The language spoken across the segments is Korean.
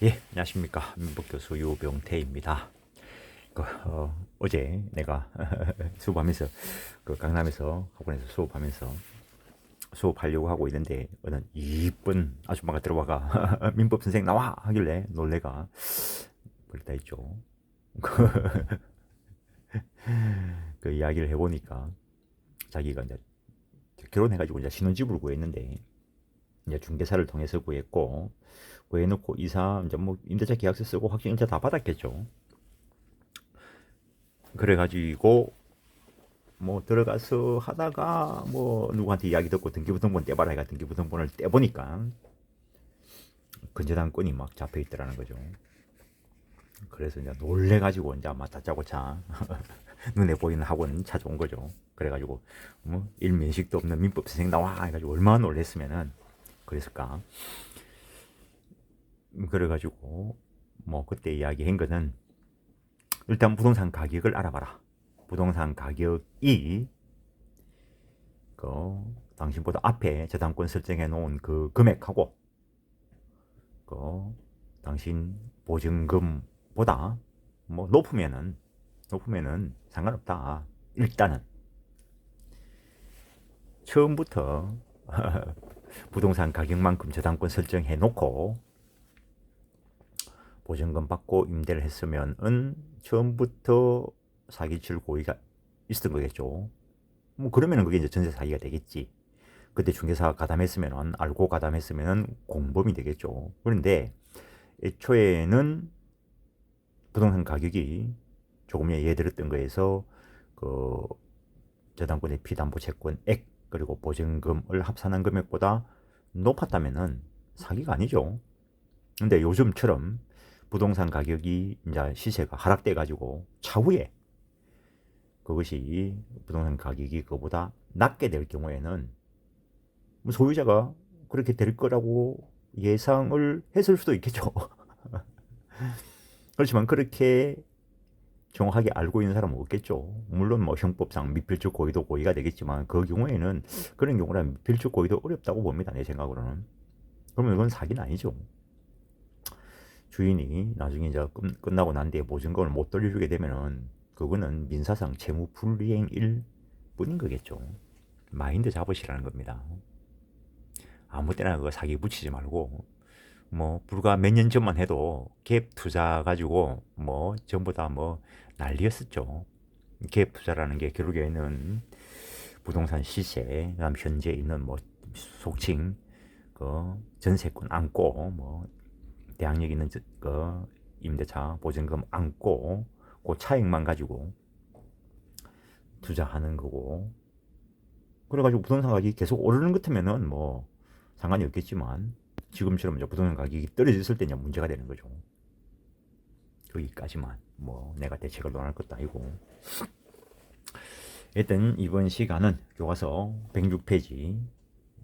예, 안녕하십니까. 민법교수 유병태입니다. 어제 내가 수업하면서 강남에서 학원에서 수업하려고 하고 있는데 어느 이쁜 아줌마가 들어와가 민법 선생 나와 하길래 놀래가 그랬다 했죠. 그 이야기를 해보니까 자기가 이제 결혼해가지고 이제 신혼집을 구했는데 이제 중개사를 통해서 구해놓고 이사 이제 뭐 임대차 계약서 쓰고 확정일자 다 받았겠죠. 그래가지고 뭐 들어가서 하다가 뭐 누구한테 이야기 듣고 등기부등본 떼봐라 해가 등기부등본을 떼보니까 근저당권이 막 잡혀 있더라는 거죠. 그래서 이제 놀래가지고 이제 아마 다짜고짜 눈에 보이는 학원 찾아온 거죠. 그래가지고 뭐 일면식도 없는 민법 선생 나와 해가지고 얼마나 놀랬으면은 그랬을까. 그래가지고 뭐 그때 이야기한 거는 일단 부동산 가격을 알아봐라. 부동산 가격이 당신보다 앞에 저당권 설정해 놓은 그 금액하고 그 당신 보증금보다 뭐 높으면은 상관없다. 일단은 처음부터 부동산 가격만큼 저당권 설정해 놓고 보증금 받고 임대를 했으면은 처음부터 사기칠 고의가 있었던 거겠죠. 뭐 그러면은 그게 이제 전세 사기가 되겠지. 그때 중개사가 가담했으면 알고 가담했으면 공범이 되겠죠. 그런데 애초에는 부동산 가격이 조금 전에 예들었던 거에서 그 저당권의 피담보채권액 그리고 보증금을 합산한 금액보다 높았다면은 사기가 아니죠. 근데 요즘처럼 부동산 가격이 이제 시세가 하락돼 가지고 차후에 그것이 부동산 가격이 그보다 낮게 될 경우에는 소유자가 그렇게 될 거라고 예상을 했을 수도 있겠죠. 그렇지만 그렇게 정확하게 알고 있는 사람은 없겠죠. 물론 뭐 형법상 미필적 고의도 고의가 되겠지만 그 경우에는 그런 경우라면 미필적 고의도 어렵다고 봅니다. 내 생각으로는. 그러면 이건 사기는 아니죠. 주인이 나중에 이제 끝나고 난 뒤에 보증금을 못 돌려주게 되면은 그거는 민사상 채무 불이행일 뿐인 거겠죠. 마인드 잡으시라는 겁니다. 아무 때나 그거 사기 붙이지 말고 뭐 불과 몇 년 전만 해도 갭 투자 가지고 뭐 전부 다 뭐 난리였었죠. 갭 투자라는 게 결국에는 부동산 시세, 그다음 현재 있는 뭐 속칭 그 전세권 안고 뭐 대항력 있는 그 임대차 보증금 안고 그 차익만 가지고 투자하는 거고. 그래가지고 부동산 가격이 계속 오르는 것 같으면은 뭐 상관이 없겠지만 지금처럼 이제 부동산 가격이 떨어졌을 때 이제 문제가 되는 거죠. 여기까지만 뭐 내가 대책을 논할 것도 아니고. 일단 이번 시간은 교과서 106페이지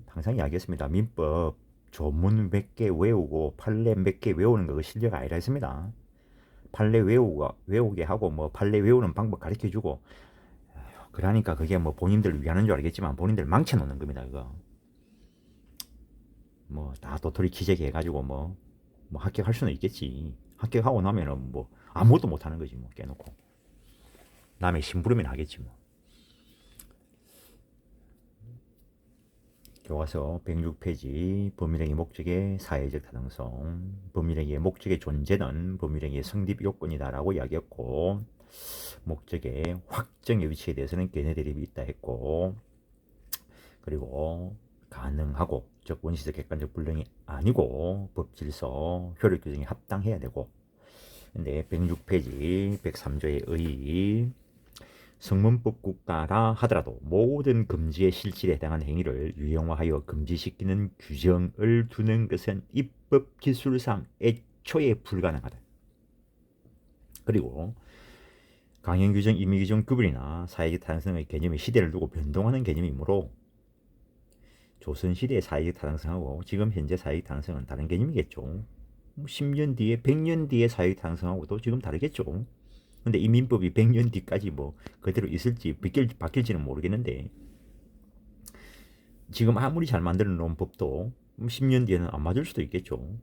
항상 이야기했습니다. 민법 조문 몇 개 외우고 판례 몇 개 외우는 거 실력 아니라 했습니다. 판례 외우게 하고 뭐 판례 외우는 방법 가르쳐 주고 그러니까 그게 뭐 본인들 위하는 줄 알겠지만 본인들 망쳐 놓는 겁니다. 그거 뭐 다 도토리 키재기 해가지고 뭐 합격할 수는 있겠지. 합격하고 나면은 뭐 아무것도 못 하는 거지 뭐 깨놓고 남의 심부름이나 하겠지 뭐. 교과서 106페이지 법률행위 목적의 사회적 타당성. 법률행위의 목적의 존재는 법률행위의 성립 요건이다라고 이야기했고 목적의 확정의 위치에 대해서는 견해 대립이 있다 했고 그리고 가능하고 즉 원시적 객관적 불능이 아니고 법질서 효력 규정에 합당해야 되고 근데 106페이지 103조의 의 성문법 국가라 하더라도 모든 금지의 실질에 해당한 행위를 유형화하여 금지시키는 규정을 두는 것은 입법 기술상 애초에 불가능하다. 그리고 강형 규정, 임의 규정 구분이나 사회적 타당성의 개념이 시대를 두고 변동하는 개념이므로 조선시대의 사회적 타당성하고 지금 현재 사회적 타당성은 다른 개념이겠죠. 10년 뒤에 100년 뒤에 사회적 타당성하고도 지금 다르겠죠. 근데 이 민법이 100년 뒤까지 뭐 그대로 있을지 바뀔지는 모르겠는데 지금 아무리 잘 만들어 놓은 법도 10년 뒤에는 안 맞을 수도 있겠죠.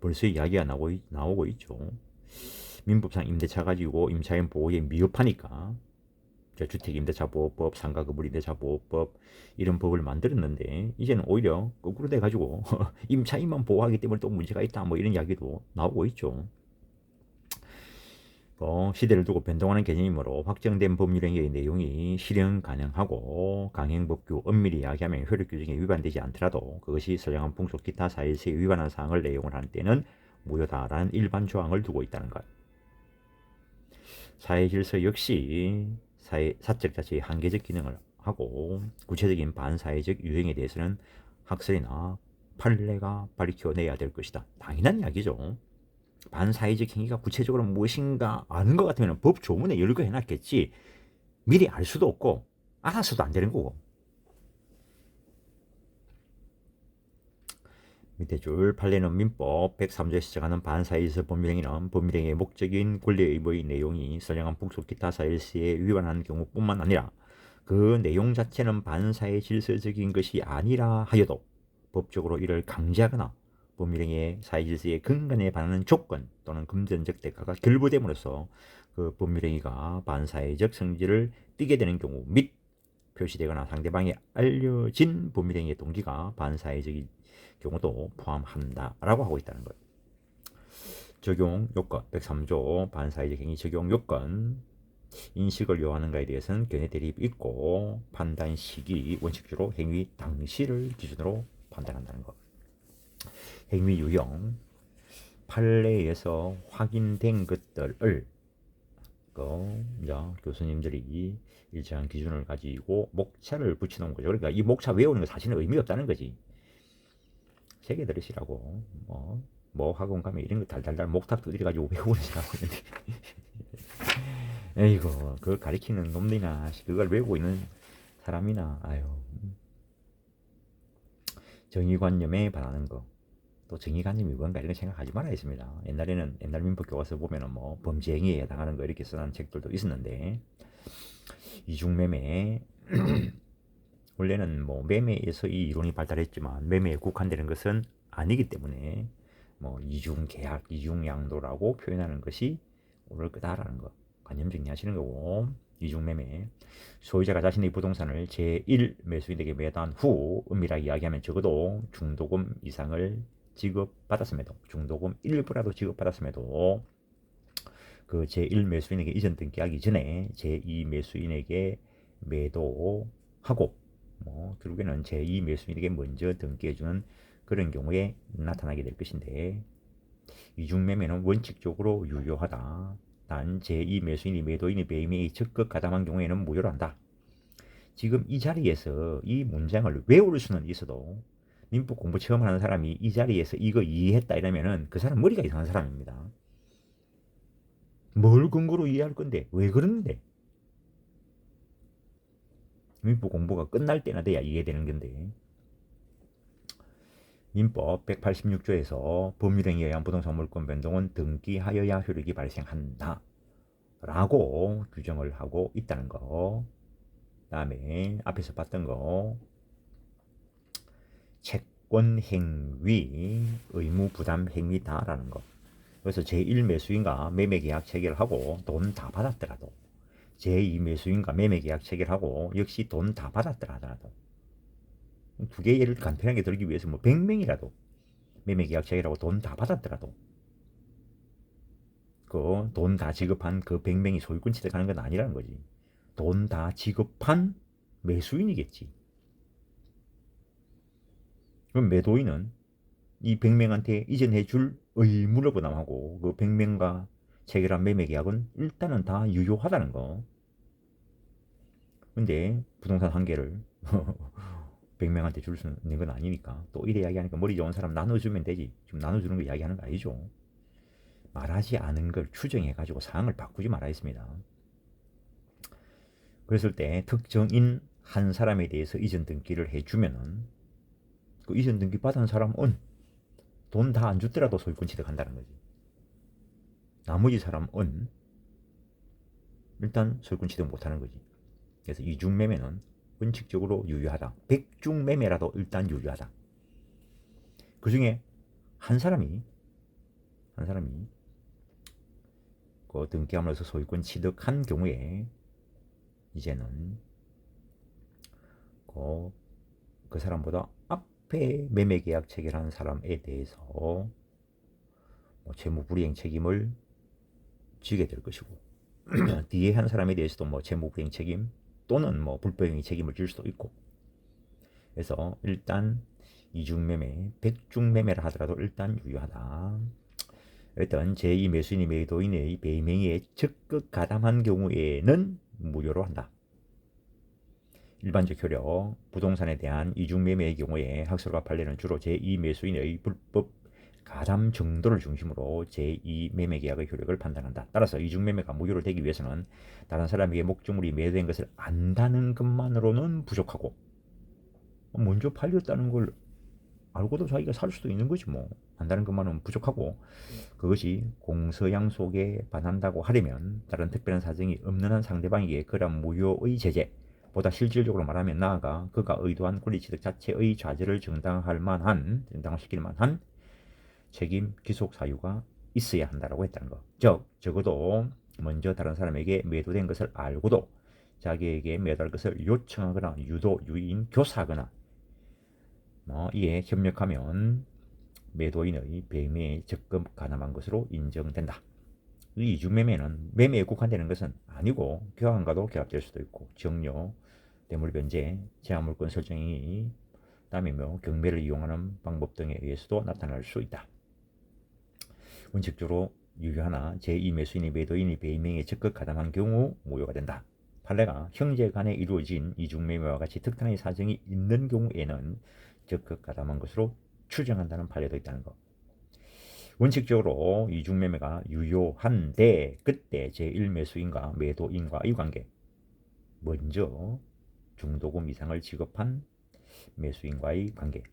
벌써 이야기가 나오고 있죠. 민법상 임대차 가지고 임차인 보호에 미흡하니까 주택임대차보호법, 상가건물임대차보호법 이런 법을 만들었는데 이제는 오히려 거꾸로 돼가지고 임차인만 보호하기 때문에 또 문제가 있다 뭐 이런 이야기도 나오고 있죠. 시대를 두고 변동하는 개념이므로 확정된 법률행위의 내용이 실현 가능하고 강행법규 엄밀히 이야기하면 효력 규정에 위반되지 않더라도 그것이 선량한 풍속 기타 사실에 위반한 사항을 내용을 하는 때는 무효다라는 일반 조항을 두고 있다는 것. 사회 질서 역시 사적 자체의 한계적 기능을 하고 구체적인 반사회적 유형에 대해서는 학설이나 판례가 밝혀내야 될 것이다. 당연한 이야기죠. 반사회적 행위가 구체적으로 무엇인가 아는 것 같으면 법 조문에 열거해놨겠지. 미리 알 수도 없고 알아서도 안 되는 거고. 밑에 줄 판례는 민법 103조에 시작하는 반사회적 법률행위는 법률행위의 목적인 권리의무의 내용이 선량한 풍속 기타 사실에 위반하는 경우뿐만 아니라 그 내용 자체는 반사회 질서적인 것이 아니라 하여도 법적으로 이를 강제하거나 법률행위의 사회질서의 근간에 반하는 조건 또는 금전적 대가가 결부됨으로써 그 법률행위가 반사회적 성질을 띠게 되는 경우 및 표시되거나 상대방에 알려진 법률행위의 동기가 반사회적인 경우도 포함한다라고 하고 있다는 것. 적용 요건 103조 반사회적 행위 적용 요건 인식을 요하는가에 대해서는 견해 대립이 있고 판단 시기 원칙주로 행위 당시를 기준으로 판단한다는 것. 행위 유형 판례에서 확인된 것들을 교수님들이 일정한 기준을 가지고 목차를 붙여놓은 거죠. 그러니까 이 목차 외우는 거 사실은 의미 없다는 거지. 세개 들으시라고 뭐 학원 가면 이런 거 달달달 목탁 두드려가지고 외우는 사람 있는데 에이고 그걸 가리키는 놈들이나 그걸 외우고 있는 사람이나 아유. 정의관념에 반하는 거. 또 정의관념이 뭔가 이런 거 생각하지 말아야 했습니다. 옛날 민법 교과서 보면은 뭐 범죄행위에 해당하는 거 이렇게 써놓은 책들도 있었는데 이중매매 원래는 뭐 매매에서 이 이론이 발달했지만 매매에 국한되는 것은 아니기 때문에 뭐 이중계약, 이중양도라고 표현하는 것이 옳을 거다라는 거 관념 정리하시는 거고. 이중매매 소유자가 자신의 부동산을 제1 매수인에게 매도한 후 은밀하게 이야기하면 적어도 중도금 이상을 지급받았음에도 중도금 일부라도 지급받았음에도 그 제1 매수인에게 이전 등기하기 전에 제2 매수인에게 매도하고 결국에는 제2 매수인에게 먼저 등기해주는 그런 경우에 나타나게 될 것인데 이중매매는 원칙적으로 유효하다. 단 제2 매수인이 매도인의 매매에 적극 가담한 경우에는 무효로 한다. 지금 이 자리에서 이 문장을 외울 수는 있어도 민법 공부 처음 하는 사람이 이 자리에서 이거 이해했다 이러면은 그 사람 머리가 이상한 사람입니다. 뭘 근거로 이해할 건데 왜 그러는데 민법 공부가 끝날 때나 돼야 이해되는 건데. 민법 186조에서 법률행위에 의한 부동산 물권 변동은 등기하여야 효력이 발생한다 라고 규정을 하고 있다는 거. 다음에 앞에서 봤던 거 채권행위, 의무부담행위다라는 거. 그래서 제1매수인과 매매계약 체결하고 돈 다 받았더라도 제2매수인과 매매계약 체결하고 역시 돈 다 받았더라도 두 개의 예를 간편하게 들기 위해서 뭐 100명이라도 매매계약 체결하고 돈 다 받았더라도 그 돈 다 지급한 그 100명이 소유권 취득하는 건 아니라는 거지. 돈 다 지급한 매수인이겠지. 그럼 매도인은 이 100명한테 이전해 줄 의무를 부담하고 그 100명과 체결한 매매계약은 일단은 다 유효하다는 거. 근데 부동산 한 개를 100명한테 줄 수 있는 건 아니니까 또 이래 이야기하니까 머리 좋은 사람 나눠주면 되지. 지금 나눠주는 거 이야기하는 거 아니죠. 말하지 않은 걸 추정해가지고 사항을 바꾸지 말아야 했습니다. 그랬을 때 특정인 한 사람에 대해서 이전 등기를 해주면은 그 이전 등기 받은 사람은 돈 다 안 줬더라도 소유권 취득한다는 거지. 나머지 사람은 일단 소유권 취득 못하는 거지. 그래서 이중매매는 원칙적으로 유효하다. 백중매매라도 일단 유효하다. 그 중에 한 사람이 한 사람이 그 등기함으로써 소유권 취득한 경우에 이제는 그 사람보다 앞에 매매계약 체결한 사람에 대해서 채무불이행 책임을 지게 될 것이고 뒤에 한 사람에 대해서도 채무불이행 책임 또는 불법행위 책임을 질 수도 있고. 그래서 일단 이중매매, 백중매매를 하더라도 일단 유효하다. 일단 제2매수인이 매도인의 배명의에 적극 가담한 경우에는 무효로 한다. 일반적 효력, 부동산에 대한 이중매매의 경우에 학설과 판례는 주로 제2매수인의 불법 가담 정도를 중심으로 제2매매계약의 효력을 판단한다. 따라서 이중매매가 무효로 되기 위해서는 다른 사람에게 목적물이 매도된 것을 안다는 것만으로는 부족하고, 먼저 팔렸다는 걸 알고도 자기가 살 수도 있는 거지 안다는 것만은 부족하고, 그것이 공서양속에 반한다고 하려면 다른 특별한 사정이 없는 한 상대방에게 그런 무효의 제재, 보다 실질적으로 말하면 나아가 그가 의도한 권리취득 자체의 좌절을 정당화시킬 만한 책임 기속 사유가 있어야 한다라고 했다는 거. 즉 적어도 먼저 다른 사람에게 매도된 것을 알고도 자기에게 매도할 것을 요청하거나 유도, 유인, 교사하거나 이에 협력하면 매도인의 배매에 적극 가담한 것으로 인정된다. 이 이중매매는 매매에 국한되는 것은 아니고 교환과도 결합될 수도 있고, 정려, 대물변제, 제한물권 설정이 다음에 경매를 이용하는 방법 등에 의해서도 나타날 수 있다. 원칙적으로 유효하나 제2매수인이 매도인이 배명에 적극 가담한 경우 무효가 된다. 판례가 형제 간에 이루어진 이중매매와 같이 특단의 사정이 있는 경우에는 적극 가담한 것으로 추정한다는 판례도 있다는 것. 원칙적으로 이중매매가 유효한데 그때 제1매수인과 매도인과의 관계, 먼저 중도금 이상을 지급한 매수인과의 관계,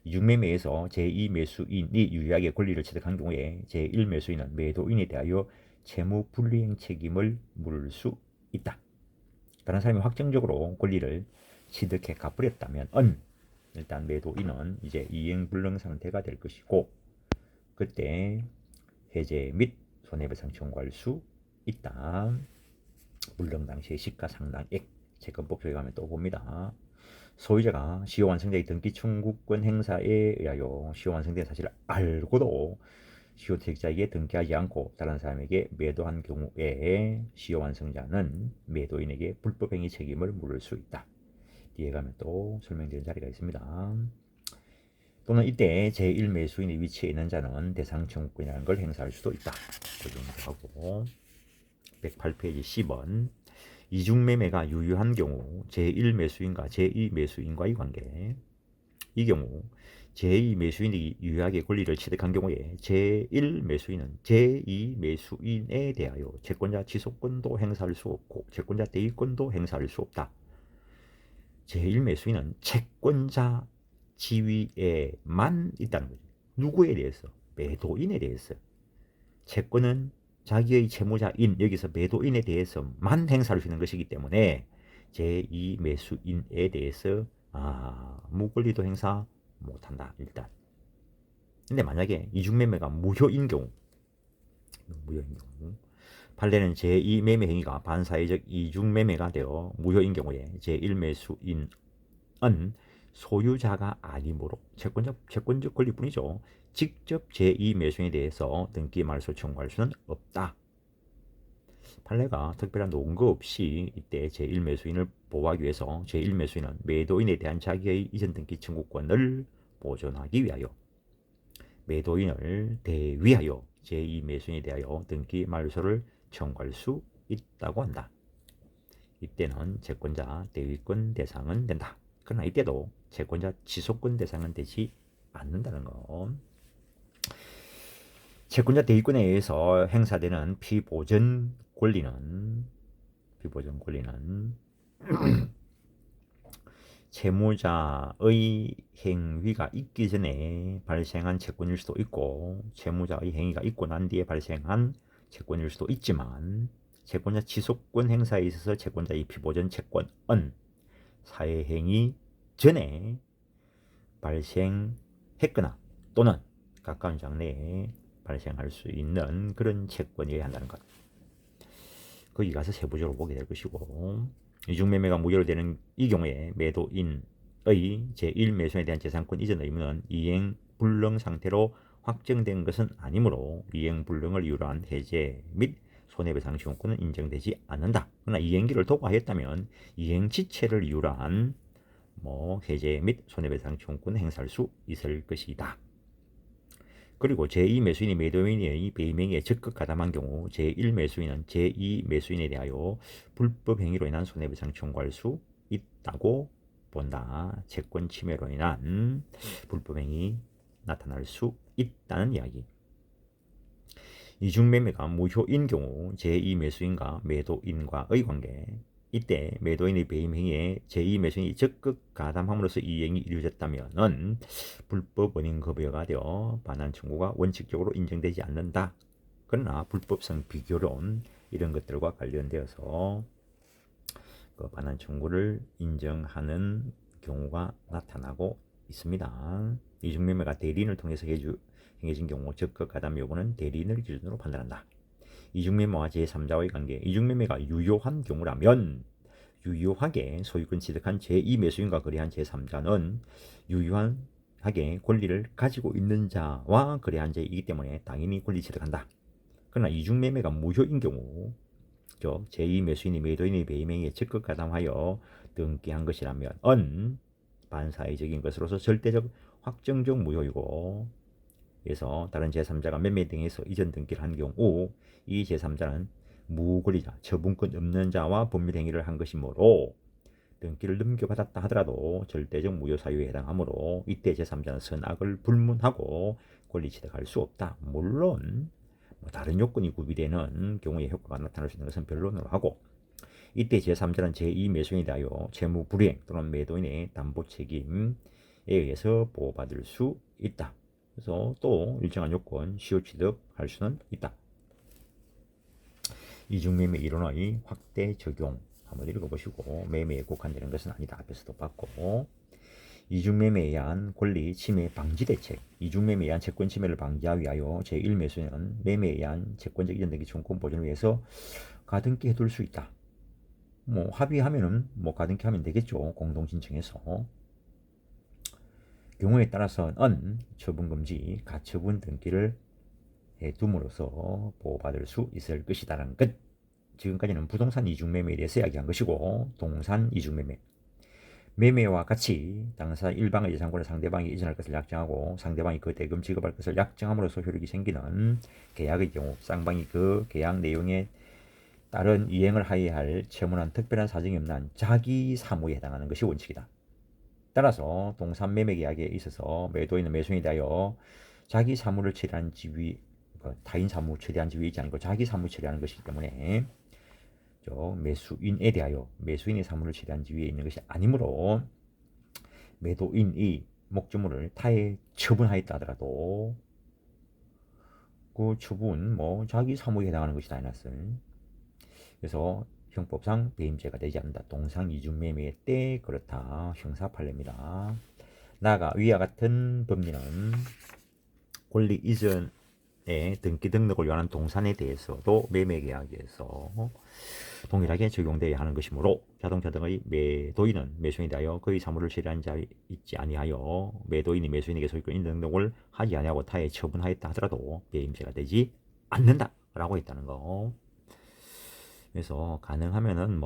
이중매매에서 제2매수인이 유리하게 권리를 취득한 경우에 제1매수인은 매도인에 대하여 채무불이행 책임을 물을 수 있다. 다른 사람이 확정적으로 권리를 취득해 갚으렸다면 일단 매도인은 이제 이행불능 상태가 될 것이고, 그때 해제 및 손해배상 청구할 수 있다. 불능 당시의 시가상당액 채권법 조에 가면 또 봅니다. 소유자가 시효완성자의 등기 청구권 행사에 의하여 시효완성된 사실을 알고도 시효택자에게 등기하지 않고 다른 사람에게 매도한 경우에 시효완성자는 매도인에게 불법행위 책임을 물을 수 있다. 뒤에 가면 또 설명드린 자리가 있습니다. 또는 이때 제1매수인의 위치에 있는 자는 대상 청구권이라는 걸 행사할 수도 있다. 그 정도 하고 108페이지 10번 이중매매가 유효한 경우 제1매수인과 제2매수인과의 관계. 이 경우 제2매수인이 유효하게 권리를 취득한 경우에 제1매수인은 제2매수인에 대하여 채권자 지속권도 행사할 수 없고 채권자 대위권도 행사할 수 없다. 제1매수인은 채권자 지위에만 있다는 거죠. 누구에 대해서? 매도인에 대해서. 채권은 자기의 채무자인, 여기서 매도인에 대해서만 행사할 수 있는 것이기 때문에 제2매수인에 대해서 무권리도 행사 못한다. 일단. 근데 만약에 이중매매가 무효인 경우 판례는 제2매매 행위가 반사회적 이중매매가 되어 무효인 경우에 제1매수인은 소유자가 아니므로 채권적 권리뿐이죠. 직접 제2매수인에 대해서 등기 말소 청구할 수는 없다. 판례가 특별한 논거 없이 이때 제1매수인을 보호하기 위해서 제1매수인은 매도인에 대한 자기의 이전 등기 청구권을 보존하기 위하여 매도인을 대위하여 제2매수인에 대하여 등기 말소를 청구할 수 있다고 한다. 이때는 채권자 대위권 대상은 된다. 그러나 이때도 채권자 지속권 대상은 되지 않는다는 것. 채권자 대위권에 의해서 행사되는 피보전 권리는 채무자의 행위가 있기 전에 발생한 채권일 수도 있고 채무자의 행위가 있고 난 뒤에 발생한 채권일 수도 있지만 채권자 지속권 행사에 있어서 채권자의 피보전 채권은 사회행위 전에 발생했거나 또는 가까운 장래에 발생할 수 있는 그런 채권이어야 한다는 것. 거기 가서 세부적으로 보게 될 것이고, 이중매매가 무효로 되는 이 경우에 매도인의 제1매수인에 대한 재산권 이전 의무는 이행 불능 상태로 확정된 것은 아니므로 이행 불능을 이유로 한 해제 및 손해배상 지원권은 인정되지 않는다. 그러나 이행기를 도과하였다면 이행 지체를 이유로 한 해제 및 손해배상 지원권을 행사할 수 있을 것이다. 그리고 제2매수인이 매도인의 배임행위에 적극 가담한 경우 제1매수인은 제2매수인에 대하여 불법 행위로 인한 손해배상 청구할 수 있다고 본다. 채권 침해로 인한 불법 행위 나타날 수 있다는 이야기. 이중매매가 무효인 경우 제2매수인과 매도인과의 관계, 이때 매도인의 배임 행위에 제2매수인이 적극 가담함으로써 이행이 이루어졌다면 불법 원인 급여가 되어 반환 청구가 원칙적으로 인정되지 않는다. 그러나 불법성 비교론 이런 것들과 관련되어서 그 반환 청구를 인정하는 경우가 나타나고 있습니다. 이중매매가 대리인을 통해서 행해진 경우 적극 가담 여부는 대리인을 기준으로 판단한다. 이중매매와 제3자와의 관계, 이중매매가 유효한 경우라면 유효하게 소유권 취득한 제2매수인과 거래한 제3자는 유효하게 권리를 가지고 있는 자와 거래한 자이기 때문에 당연히 권리 취득한다. 그러나 이중매매가 무효인 경우, 즉 제2매수인이 매도인의 배임행위에 적극 가담하여 등기한 것이라면 반사회적인 것으로서 절대적 확정적 무효이고, 그래서 다른 제3자가 매매 등에서 이전 등기를 한 경우 이 제3자는 무권리자, 처분권 없는 자와 법률행위를 한 것이므로 등기를 넘겨받았다 하더라도 절대적 무효 사유에 해당하므로 이때 제3자는 선악을 불문하고 권리 취득할 수 없다. 물론 다른 요건이 구비되는 경우에 효과가 나타날 수 있는 것은 변론으로 하고, 이때 제3자는 제2매수인에 대하여 채무 불이행 또는 매도인의 담보 책임에 의해서 보호받을 수 있다. 그래서 또 일정한 요건 시효 취득할 수는 있다. 이중매매 이론의 확대 적용 한번 읽어보시고, 매매에 국한되는 것은 아니다. 앞에서도 봤고, 이중매매에 의한 권리 침해 방지 대책, 이중매매에 의한 채권 침해를 방지하기 위하여 제1매수인은 매매에 의한 채권적 이전 등기 청구권 보존을 위해서 가등기 해둘 수 있다. 합의하면은 가등기 하면 되겠죠. 공동 신청해서. 경우에 따라서는 처분금지, 가처분 등기를 해둠으로써 보호받을 수 있을 것이다라는 것. 지금까지는 부동산 이중매매에 대해서 이야기한 것이고, 동산 이중매매, 매매와 같이 당사 일방의 재산권을 상대방이 이전할 것을 약정하고 상대방이 그 대금 지급할 것을 약정함으로써 효력이 생기는 계약의 경우 쌍방이 그 계약 내용에 따른 이행을 하여야 할 채무난 특별한 사정이 없는 한 자기 사무에 해당하는 것이 원칙이다. 따라서 동산 매매 계약에 있어서 매도인은 매수인에 대하여 자기 사무를 처리한 지위, 타인 사무 처리한 지위에 있지 않고 자기 사무 처리하는 것이기 때문에 매수인에 대하여 매수인의 사무를 처리한 지위에 있는 것이 아니므로 매도인이 목적물을 타에 처분하였다 하더라도 그 처분 자기 사무에 해당하는 것이다 해놨어요. 그래서 형법상 배임죄가 되지 않는다. 동상 이중매매 때 그렇다. 형사 판례입니다. 나아가 위와 같은 법리는 권리 이전의 등기 등록을 위한 동산에 대해서도 매매계약에서 동일하게 적용되어야 하는 것이므로 자동차 등의 매도인은 매수인에 대하여 그의 사무를 처리한 자 있지 아니하여 매도인이 매수인에게 소유권 인정 등록을 하지 아니하고 타에 처분하였다 하더라도 배임죄가 되지 않는다라고 했다는 거. 그래서 가능하면은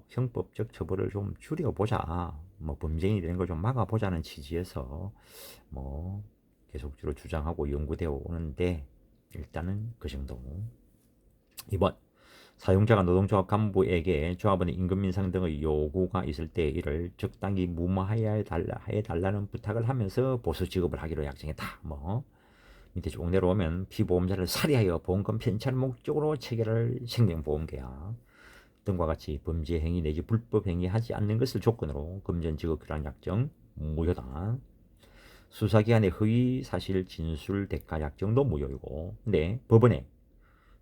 형법적 처벌을 좀 줄여보자, 범죄인이 되는 걸 좀 막아보자는 취지에서 계속적으로 주장하고 연구되어 오는데, 일단은 그 정도. 2번, 사용자가 노동조합 간부에게 조합원의 임금 인상 등의 요구가 있을 때 이를 적당히 무마해야 해달라는 부탁을 하면서 보수 지급을 하기로 약정했다. 밑에 쭉 내려오면 피보험자를 살해하여 보험금 편취할 목적으로 체결할 생명보험계약 등과 같이 범죄 행위 내지 불법 행위 하지 않는 것을 조건으로 금전 지급 교란 약정 무효다. 수사기관의 허위 사실 진술 대가 약정도 무효이고, 근데 법원에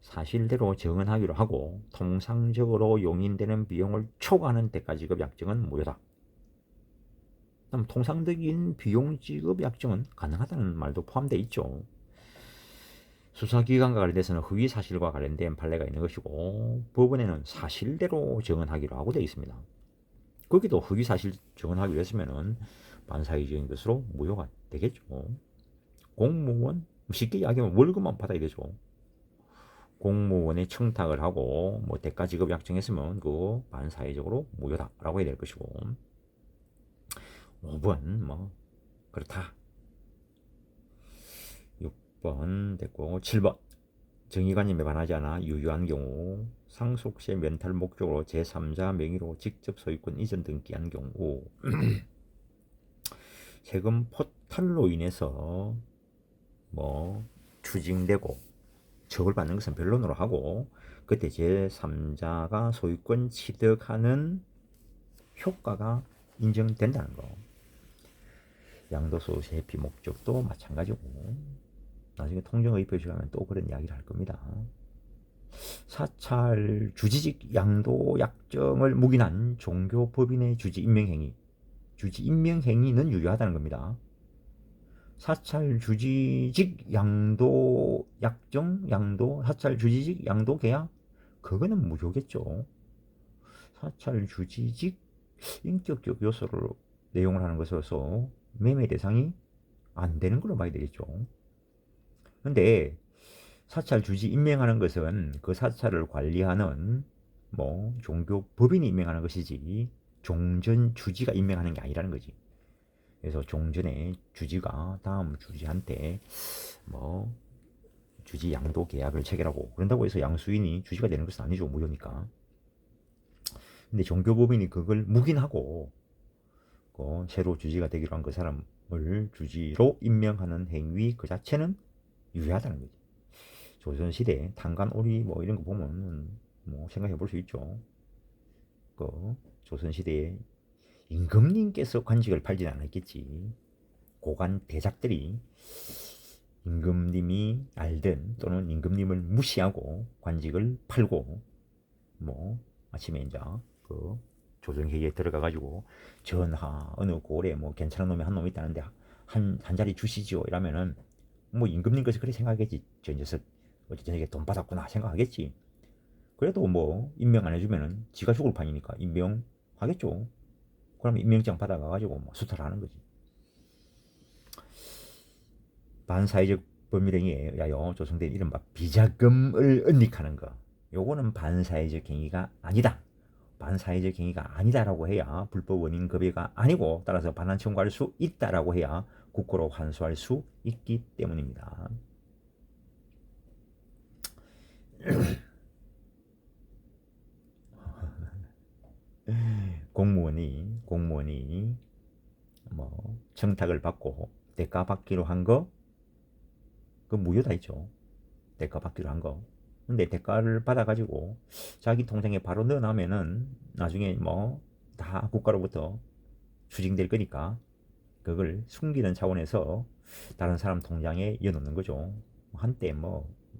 사실대로 정언하기로 하고 통상적으로 용인되는 비용을 초과하는 대가 지급 약정은 무효다. 그럼 통상적인 비용 지급 약정은 가능하다는 말도 포함되어 있죠. 수사기관과 관련돼서는 허위 사실과 관련된 판례가 있는 것이고 법원에는 사실대로 증언하기로 하고 되어 있습니다. 거기도 허위 사실 증언하기로 했으면은 반사회적인 것으로 무효가 되겠죠. 공무원 쉽게 이야기하면 월급만 받아야 되죠. 공무원의 청탁을 하고 뭐 대가 지급 약정했으면 그 반사회적으로 무효다라고 해야 될 것이고 5번 뭐 그렇다. 6번 됐고 7번 정의관념에 반하지 않아 유효한 경우 상속세 면탈 목적으로 제3자 명의로 직접 소유권 이전 등기한 경우 세금 포탈로 인해서 뭐 추징되고 처벌받는 것은 변론으로 하고 그때 제3자가 소유권 취득하는 효과가 인정된다는 거. 양도소득세 회피 목적도 마찬가지고 나중에 통정의입에 가면 또 그런 이야기를 할 겁니다. 사찰 주지직 양도 약정을 묵인한 종교법인의 주지 임명행위 주지 임명행위는 유효하다는 겁니다. 사찰 주지직 양도 약정 양도 사찰 주지직 양도 계약 그거는 무효겠죠. 사찰 주지직 인격적 요소를 내용을 하는 것으로서 매매 대상이 안 되는 걸로 봐야 되겠죠. 근데 사찰 주지 임명하는 것은 그 사찰을 관리하는 뭐 종교 법인이 임명하는 것이지 종전 주지가 임명하는 게 아니라는 거지. 그래서 종전의 주지가 다음 주지한테 뭐 주지 양도 계약을 체결하고 그런다고 해서 양수인이 주지가 되는 것은 아니죠. 무효니까. 근데 종교법인이 그걸 묵인하고 새로 주지가 되기로 한 그 사람을 주지로 임명하는 행위 그 자체는 유효하다는 거지. 조선시대 탄간오리 뭐 이런 거 보면 뭐 생각해 볼 수 있죠. 그 조선시대에 임금님께서 관직을 팔지는 않았겠지. 고관 대작들이 임금님이 알든 또는 임금님을 무시하고 관직을 팔고 뭐 아침에 이제 그 조정회의에 들어가가지고 전하 어느 고을에 뭐 괜찮은 놈이 한 놈 있다는데 한 자리 주시지요 이러면은 뭐 임금님 것이 그렇게 생각하겠지. 저 녀석 어쨌든 이게 돈 받았구나 생각하겠지. 그래도 뭐 임명 안 해주면은 지가 죽을 판이니까 임명하겠죠. 그러면 임명장 받아가가지고 뭐 수탈하는 거지. 반사회적 법률행위에 의하여 조성된 이른바 비자금을 은닉하는 거. 요거는 반사회적 행위가 아니다. 반사회적 행위가 아니다라고 해야 불법 원인 급여가 아니고 따라서 반환 청구할 수 있다라고 해야 국고로 환수할 수 있기 때문입니다. 공무원이 뭐 청탁을 받고 대가 받기로 한 거 그 무효다 했죠. 대가 받기로 한 거. 근데 대가를 받아가지고 자기 통장에 바로 넣어놓으면은 나중에 뭐 다 국가로부터 추징될 거니까 그걸 숨기는 차원에서 다른 사람 통장에 이어놓는 거죠. 한때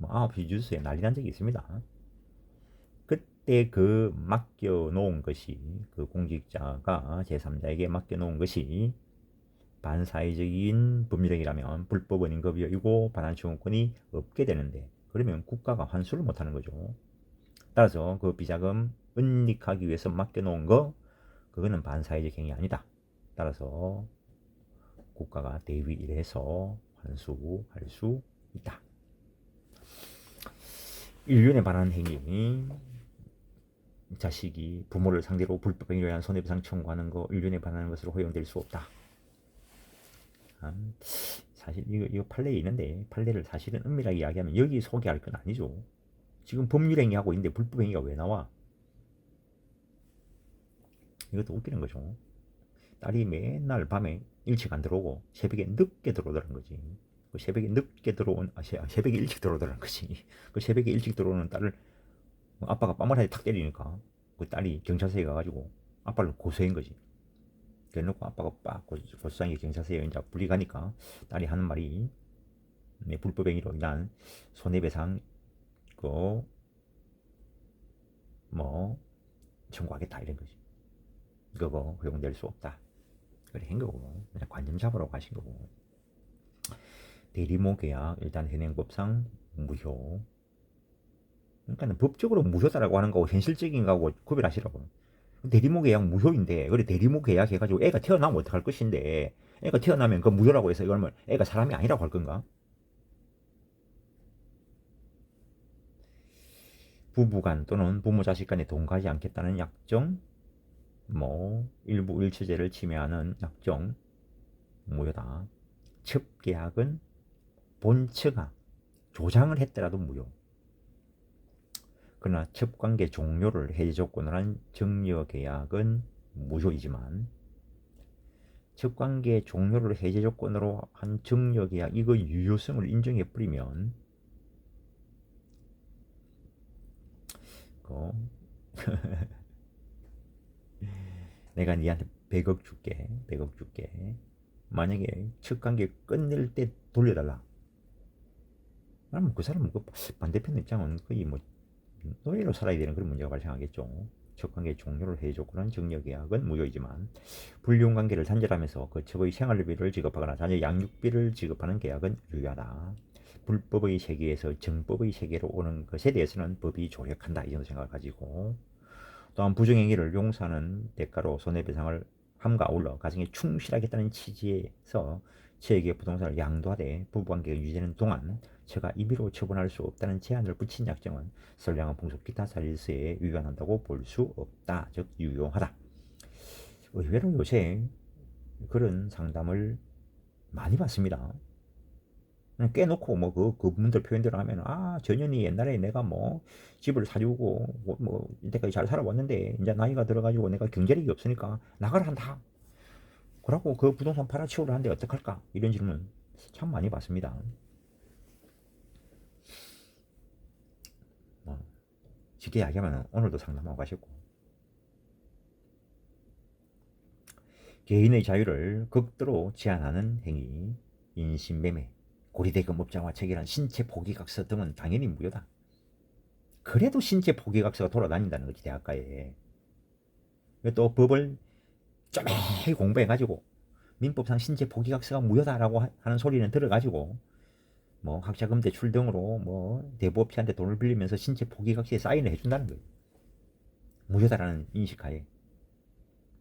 아홉시 뉴스에 난리 난 적이 있습니다. 그때 그 맡겨놓은 것이 그 공직자가 제3자에게 맡겨놓은 것이 반사회적인 법률행위라면 불법 원인급여이고 반환청구권이 없게 되는데 그러면 국가가 환수를 못하는 거죠. 따라서 그 비자금 은닉하기 위해서 맡겨놓은 거 그거는 반사회적 행위 아니다. 따라서 국가가 대위일해서 환수할 수 있다. 인륜에 반한 행위 자식이 부모를 상대로 불법 행위를 한 손해배상 청구하는 거 인륜에 반하는 것으로 허용될 수 없다. 사실 이거 판례에 있는데 판례를 사실은 은밀하게 이야기하면 여기 소개할 건 아니죠. 지금 법률행위 하고 있는데 불법행위가 왜 나와? 이것도 웃기는 거죠. 딸이 맨날 밤에 일찍 안 들어오고 새벽에 늦게 들어오더라는 거지. 그 새벽에 늦게 들어온 새벽에 일찍 들어오더라는 거지. 그 새벽에 일찍 들어오는 딸을 아빠가 뺨을 탁 때리니까 그 딸이 경찰서에 가가지고 아빠를 고소한 거지. 그래놓고 아빠가 빡 고소장에 경찰서에 이제 불리가니까 딸이 하는 말이 불법행위로 인한 손해배상 뭐 청구하겠다 이런 거지. 그거 허용될 수 없다. 그래 한 거고 그냥 관점 잡으러 가신 거고. 대리모 계약 일단 현행법상 무효. 그러니까 법적으로 무효다라고 하는 거하고 현실적인 거하고 구별하시라고. 대리모 계약 무효인데, 그래 대리모 계약 해가지고 애가 태어나면 어떡할 것인데, 애가 태어나면 그 무효라고 해서 이걸 뭐 애가 사람이 아니라고 할 건가? 부부간 또는 부모 자식 간에 동거하지 않겠다는 약정, 뭐 일부 일처제를 침해하는 약정 무효다. 첩계약은 본처가 조장을 했더라도 무효. 그러나 첩관계 종료를 해지 조건으로 한 정려계약은 무효이지만, 첩관계 종료를 해지 조건으로 한 정려계약 이거 유효성을 인정해 버리면 그 내가 니한테 100억 줄게, 100억 줄게. 만약에 첩관계 끝낼 때 돌려달라. 그럼 그 사람은 그 반대편 입장은 거의 뭐 노예로 살아야 되는 그런 문제가 발생하겠죠. 첩관계 종료를 해줬고는 정려계약은 무효이지만, 불륜관계를 단절하면서 거처의 생활비를 지급하거나 자녀 양육비를 지급하는 계약은 유효하다. 불법의 세계에서 정법의 세계로 오는 것에 대해서는 법이 조력한다, 이 정도 생각을 가지고, 또한 부정행위를 용서하는 대가로 손해배상을 함과 아울러 가정에 충실하겠다는 취지에서 처에게 부동산을 양도하되 부부관계가 유지되는 동안 처가 임의로 처분할 수 없다는 제한을 붙인 약정은 선량한 풍속 기타 사실서에 위반한다고 볼 수 없다, 즉 유효하다. 의외로 요새 그런 상담을 많이 받습니다. 깨놓고 뭐 그분들 표현대로 하면, 아 전현이 옛날에 내가 뭐 집을 사주고 뭐 이때까지 잘 살아왔는데 이제 나이가 들어가지고 내가 경제력이 없으니까 나가라 한다. 그러고 그 부동산 팔아치우려 하는데 어떡할까? 이런 질문 참 많이 받습니다. 뭐 쉽게 이야기하면 오늘도 상담하고 가셨고, 개인의 자유를 극도로 제한하는 행위, 인신매매, 고리대금 업자와 체결한 신체 포기각서 등은 당연히 무효다. 그래도 신체 포기각서가 돌아다닌다는 거지, 대학가에. 또 법을 쪼매히 공부해가지고 민법상 신체 포기각서가 무효다라고 하는 소리는 들어가지고 뭐 학자금 대출 등으로 뭐 대부업체한테 돈을 빌리면서 신체 포기각서에 사인을 해준다는 거예요. 무효다라는 인식하에.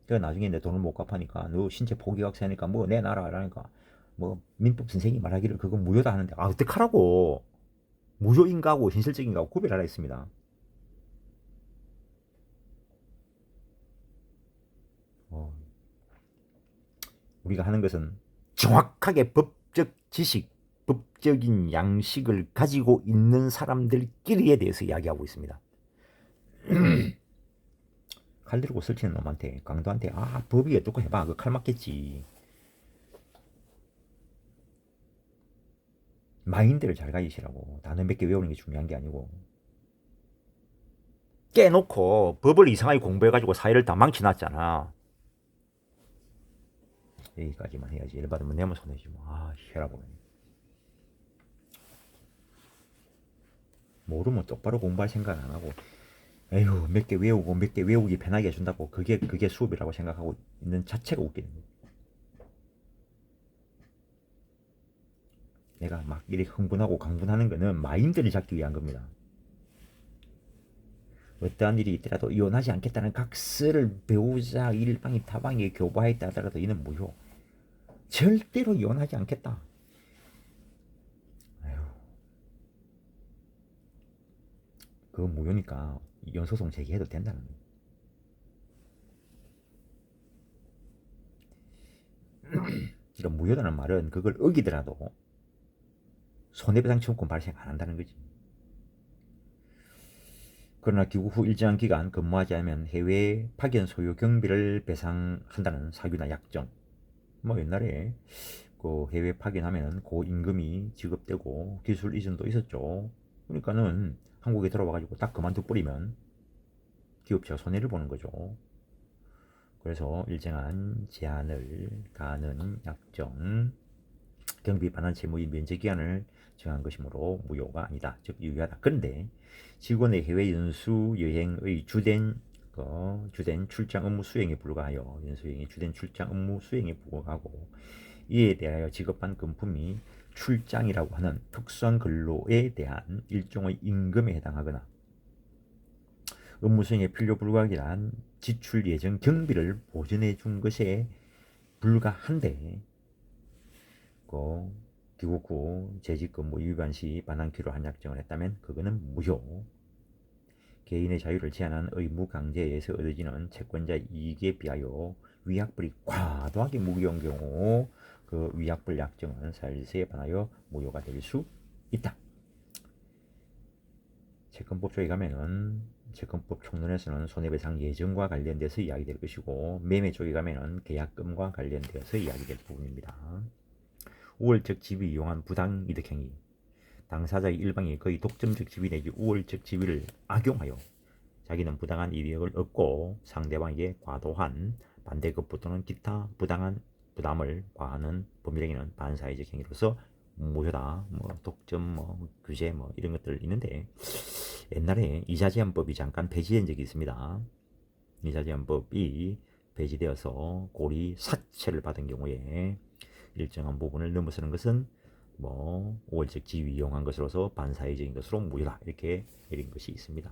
그 나중에 내 돈을 못 갚으니까 너 신체 포기각서니까 뭐 내놔라 라니까, 뭐 민법 선생이 말하기를 그건 무효다 하는데, 아 어떡하라고. 무효인가하고 현실적인가하고 구별하라 했습니다. 어, 우리가 하는 것은 정확하게 법적 지식, 법적인 양식을 가지고 있는 사람들끼리에 대해서 이야기하고 있습니다. 칼 들고 설치는 놈한테, 강도한테, 아 법이 어떻고 해봐, 그 칼 맞겠지. 마인드를 잘 가지시라고. 단어 몇 개 외우는 게 중요한 게 아니고, 깨놓고 법을 이상하게 공부해가지고 사회를 다 망쳐놨잖아. 여기까지만 해야지. 일 받으면 내면 손해지 뭐. 아 혈압보네. 모르면 똑바로 공부할 생각 안 하고, 에휴 몇 개 외우고 몇 개 외우기 편하게 해준다고 그게 수업이라고 생각하고 있는 자체가 웃기는 거야. 내가 막 이렇게 흥분하고 강분하는 거는 마인드를 잡기 위한 겁니다. 어떠한 일이 있더라도 이혼하지 않겠다는 각서를 배우자 일방이 타방에 교보하였다 하더라도 이는 무효. 절대로 이혼하지 않겠다. 에휴, 그거 무효니까 이혼소송 제기해도 된다는 거예요. 그러니까 무효라는 말은 그걸 어기더라도 손해배상 청구권 발생 안 한다는 거지. 그러나 귀국 후 일정한 기간 근무하지 않으면 해외 파견 소요 경비를 배상한다는 사규나 약정. 뭐 옛날에 그 해외 파견하면 고임금이 지급되고 기술 이전도 있었죠. 그러니까는 한국에 들어와가지고 딱 그만둬 버리면 기업체가 손해를 보는 거죠. 그래서 일정한 제한을 가하는 약정, 경비 반환 채무의 면제 기한을 정한 것이므로 무효가 아니다, 즉 유효하다. 그런데 직원의 해외 연수 여행의 주된 출장 업무 수행에 불과하여 연수 여행의 주된 출장 업무 수행에 불과하고, 이에 대하여 지급한 금품이 출장이라고 하는 특수한 근로에 대한 일종의 임금에 해당하거나 업무 수행에 필요 불가하기란 지출 예정 경비를 보전해 준 것에 불과한데 그 귀국 후 재직 근무 위반 시 반환키로 한 약정을 했다면 그거는 무효. 개인의 자유를 제한한 의무 강제에 의해서 얻어지는 채권자 이익에 비하여 위약불이 과도하게 무기한 경우 그 위약불 약정은 사유지세에 반하여 무효가 될 수 있다. 채권법 쪽에 가면은 채권법 총론에서는 손해배상 예정과 관련돼서 이야기될 것이고 매매 쪽에 가면은 계약금과 관련되어서 이야기될 부분입니다. 우월적 지위 이용한 부당 이득 행위. 당사자의 일방이 거의 독점적 지위 내지 우월적 지위를 악용하여 자기는 부당한 이익을 얻고 상대방에게 과도한 반대급 또는 기타 부당한 부담을 과하는 법률행위는 반사회적 행위로서 무효다. 뭐 독점, 뭐 규제, 뭐 이런 것들 있는데 옛날에 이자제한법이 잠깐 폐지된 적이 있습니다. 이자제한법이 폐지되어서 고리 사채를 받은 경우에 일정한 부분을 넘어서는 것은 뭐 우월적 지위 이용한 것으로서 반사회적인 것으로 무효다 이렇게 내린 것이 있습니다.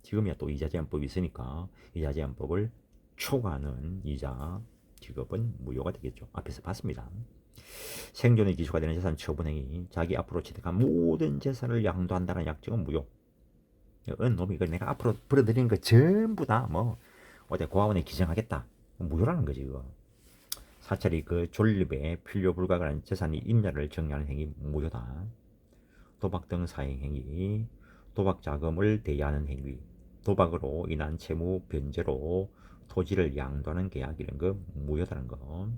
지금이야 또 이자제한법이 있으니까 이자제한법을 초과하는 이자 지급은 무효가 되겠죠. 앞에서 봤습니다. 생존의 기초가 되는 재산 처분행위, 자기 앞으로 취득한 모든 재산을 양도한다는 약정은 무효. 어느 놈이 이걸 내가 앞으로 벌어들이는 거 전부 다 뭐 어디 고아원에 기증하겠다 무효라는 거지 이거. 사찰이 그 존립에 필요 불가한 재산이 임야를 정리하는 행위 무효다. 도박 등 사행 행위, 도박 자금을 대여하는 행위, 도박으로 인한 채무 변제로 토지를 양도하는 계약 이런 거 무효다는 거.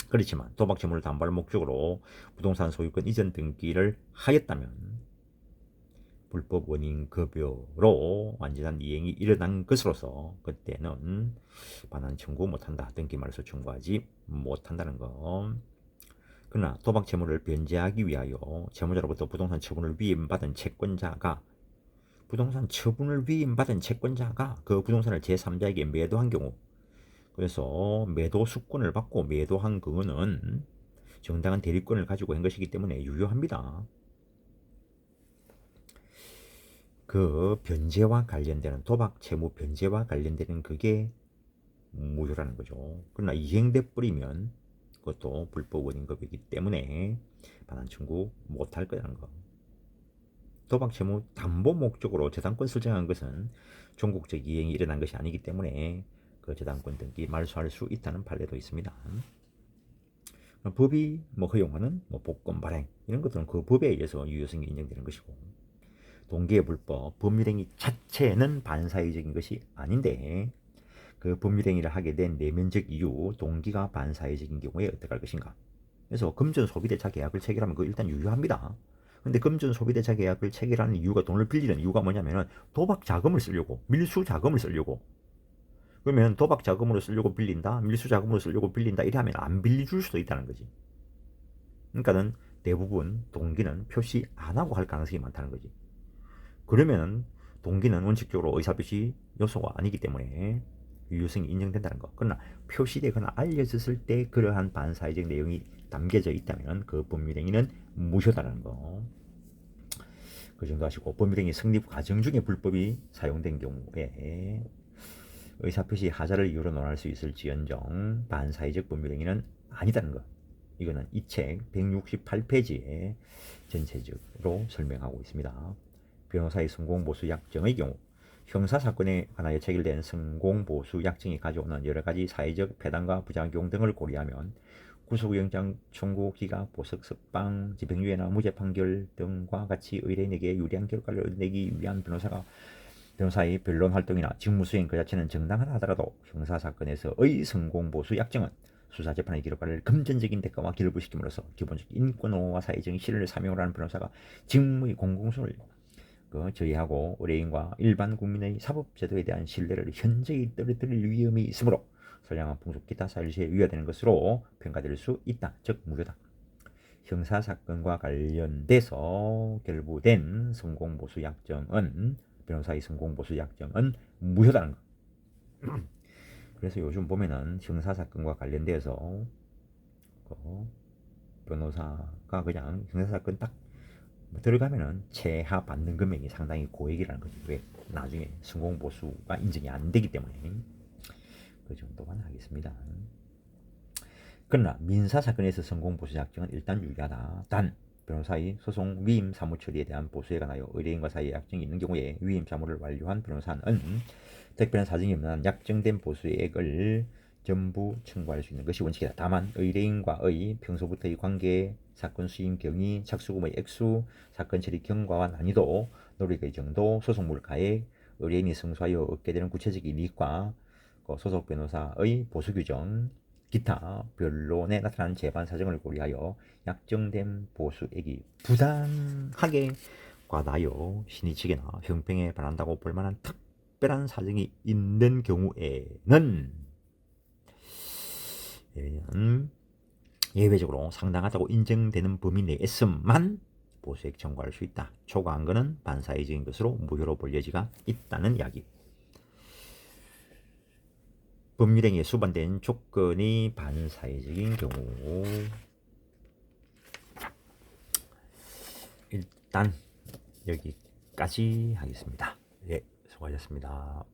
그렇지만 도박 채무를 담보할 목적으로 부동산 소유권 이전 등기를 하였다면 불법 원인 급여로 완전한 이행이 일어난 것으로서 그때는 반환 청구 못한다. 등기 말소 청구하지 못한다는 거. 그러나 도박 채무를 변제하기 위하여 채무자로부터 부동산 처분을 위임받은 채권자가 그 부동산을 제3자에게 매도한 경우, 그래서 매도 수권을 받고 매도한 그거는 정당한 대리권을 가지고 한 것이기 때문에 유효합니다. 그 변제와 관련되는 도박 채무 변제와 관련되는 그게 무효라는 거죠. 그러나 이행돼 버리면 그것도 불법 원인급이기 때문에 반환 청구 못할 거라는 거. 도박 채무 담보 목적으로 저당권 설정한 것은 종국적 이행이 일어난 것이 아니기 때문에 그 저당권 등기 말소할 수 있다는 판례도 있습니다. 법이 뭐 허용하는 뭐 복권 발행 이런 것들은 그 법에 의해서 유효성이 인정되는 것이고 동기의 불법 법률행위 자체는 반사회적인 것이 아닌데 그 법률행위를 하게 된 내면적 이유 동기가 반사회적인 경우에 어떻게 할 것인가. 그래서 금전 소비대차 계약을 체결하면 그거 일단 유효합니다. 근데 금전 소비대차 계약을 체결하는 이유가 돈을 빌리는 이유가 뭐냐면은 도박 자금을 쓰려고 밀수 자금을 쓰려고. 그러면 도박 자금으로 쓰려고 빌린다 밀수 자금으로 쓰려고 빌린다 이래 하면 안 빌려줄 수도 있다는 거지. 그러니까는 대부분 동기는 표시 안 하고 할 가능성이 많다는 거지. 그러면 동기는 원칙적으로 의사표시 요소가 아니기 때문에 유효성이 인정된다는 거. 그러나 표시되거나 알려졌을 때 그러한 반사회적 내용이 담겨져 있다면 그 법률행위는 무효다라는 거. 그 정도 하시고 법률행위 성립 과정 중에 불법이 사용된 경우에 의사표시 하자를 이유로 논할 수 있을지언정 반사회적 법률행위는 아니다는 것. 이거는 이 책 168페이지에 전체적으로 설명하고 있습니다. 변호사의 성공보수 약정의 경우 형사사건에 관하여 체결된 성공보수 약정이 가져오는 여러가지 사회적 배당과 부작용 등을 고려하면 구속영장 청구 기각, 보석, 석방, 집행유예나 무죄 판결 등과 같이 의뢰인에게 유리한 결과를 얻어내기 위한 변호사의 변론 활동이나 직무수행 그 자체는 정당하다 하더라도 형사사건에서의 성공보수 약정은 수사재판의 기록과를 금전적인 대가와 결부시킴으로써 기본적 인권호와 사회적인 신뢰를 사명으로 하는 변호사가 직무의 공공성을 저해하고 의뢰인과 일반 국민의 사법제도에 대한 신뢰를 현저히 떨어뜨릴 위험이 있으므로 선량한 풍속 기타 사유시에 위배되는 것으로 평가될 수 있다. 즉 무효다. 형사사건과 관련돼서 결부된 성공보수 약정은 변호사의 성공보수 약정은 무효다는 거. 그래서 요즘 보면은 형사사건과 관련돼서 변호사가 그냥 형사사건 딱 들어가면은 체하 받는 금액이 상당히 고액이라는 거죠. 왜? 나중에 성공보수가 인정이 안 되기 때문에. 그 정도만 하겠습니다. 그러나 민사사건에서 성공보수 약정은 일단 유리하다. 단 변호사의 소송 위임 사무 처리에 대한 보수에 관하여 의뢰인과 사이에 약정이 있는 경우에 위임 사무를 완료한 변호사는 특별한 사정이 없는 약정된 보수액을 전부 청구할 수 있는 것이 원칙이다. 다만 의뢰인과의 평소부터의 관계, 사건 수임 경위, 착수금의 액수, 사건 처리 경과와 난이도, 노력의 정도, 소송 물가액, 의뢰인이 승소하여 얻게 되는 구체적인 이익과 소속 변호사의 보수 규정, 기타 변론에 나타난 재반 사정을 고려하여 약정된 보수액이 부당하게 과다하여 신의치게나 형평에 반한다고 볼 만한 특별한 사정이 있는 경우에는 예외적으로 상당하다고 인정되는 범위 내에서만 보수액 청구할 수 있다. 초과한 것은 반사회적인 것으로 무효로 볼 여지가 있다는 이야기. 법률행위에 수반된 조건이 반사회적인 경우, 일단 여기까지 하겠습니다. 예, 수고하셨습니다.